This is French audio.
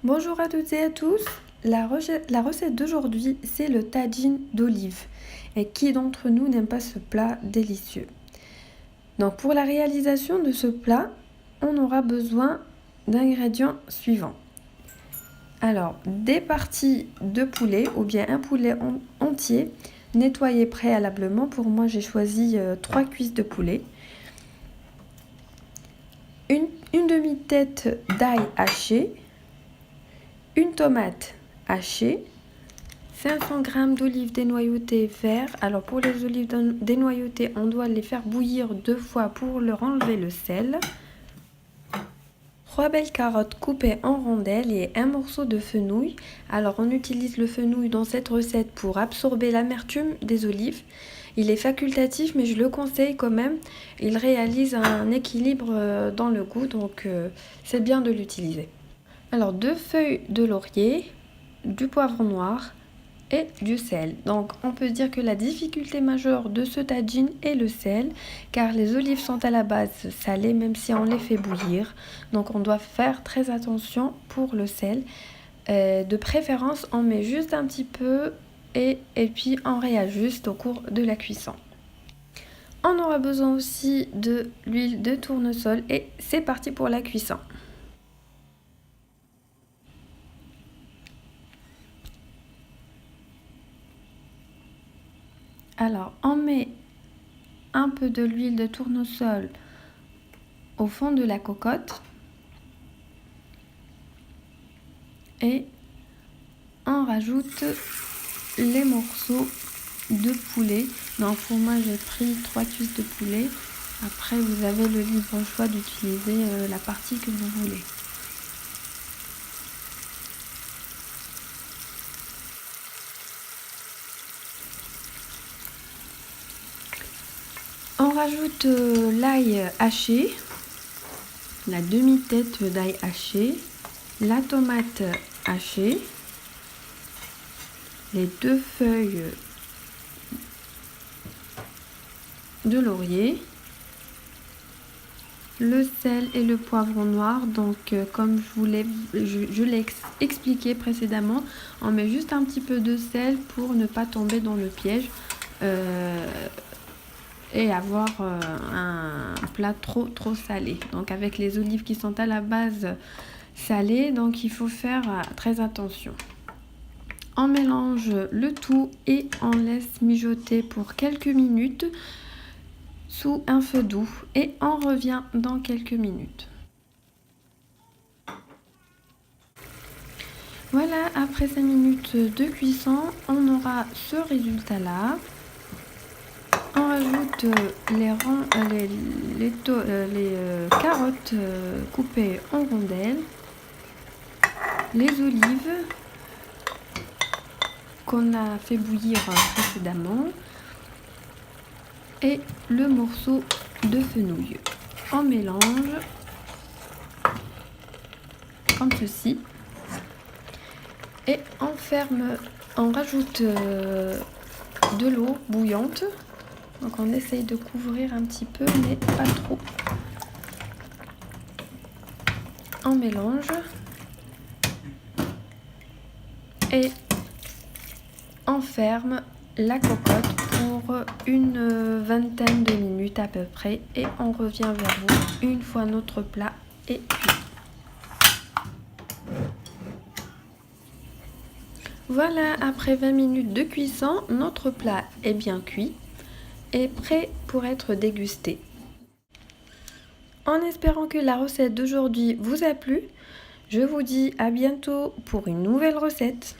Bonjour à toutes et à tous. La recette d'aujourd'hui, c'est le tagine d'olive. Et qui d'entre nous n'aime pas ce plat délicieux? Donc pour la réalisation de ce plat, on aura besoin d'ingrédients suivants. Alors, des parties de poulet ou bien un poulet entier, nettoyé préalablement. Pour moi, j'ai choisi 3 cuisses de poulet. Une demi-tête d'ail haché. Une tomate hachée, 500 g d'olives dénoyautées vertes. Alors pour les olives dénoyautées, on doit les faire bouillir 2 fois pour leur enlever le sel. 3 belles carottes coupées en rondelles et un morceau de fenouil. Alors on utilise le fenouil dans cette recette pour absorber l'amertume des olives. Il est facultatif mais je le conseille quand même. Il réalise un équilibre dans le goût, donc c'est bien de l'utiliser. Alors 2 feuilles de laurier, du poivron noir et du sel. Donc on peut dire que la difficulté majeure de ce tagine est le sel, car les olives sont à la base salées même si on les fait bouillir. Donc on doit faire très attention pour le sel. De préférence on met juste un petit peu et puis on réajuste au cours de la cuisson. On aura besoin aussi de l'huile de tournesol et c'est parti pour la cuisson. Alors, on met un peu de l'huile de tournesol au fond de la cocotte et on rajoute les morceaux de poulet. Donc pour moi, j'ai pris 3 cuisses de poulet. Après, vous avez le libre choix d'utiliser la partie que vous voulez. On rajoute l'ail haché, la demi-tête d'ail haché, la tomate hachée, les 2 feuilles de laurier, le sel et le poivron noir. Donc comme je l'ai expliqué précédemment, on met juste un petit peu de sel pour ne pas tomber dans le piège et avoir un plat trop salé. Donc avec les olives qui sont à la base salées, donc il faut faire très attention. On mélange le tout et on laisse mijoter pour quelques minutes sous un feu doux et on revient dans quelques minutes. Voilà, après 5 minutes de cuisson, on aura ce résultat là. On rajoute les carottes coupées en rondelles, les olives qu'on a fait bouillir précédemment et le morceau de fenouil. On mélange comme ceci et on rajoute de l'eau bouillante. Donc on essaye de couvrir un petit peu mais pas trop. On mélange et on ferme la cocotte pour une vingtaine de minutes à peu près et on revient vers vous une fois notre plat est cuit. Voilà, après 20 minutes de cuisson, notre plat est bien cuit et prêt pour être dégusté. En espérant que la recette d'aujourd'hui vous a plu, je vous dis à bientôt pour une nouvelle recette.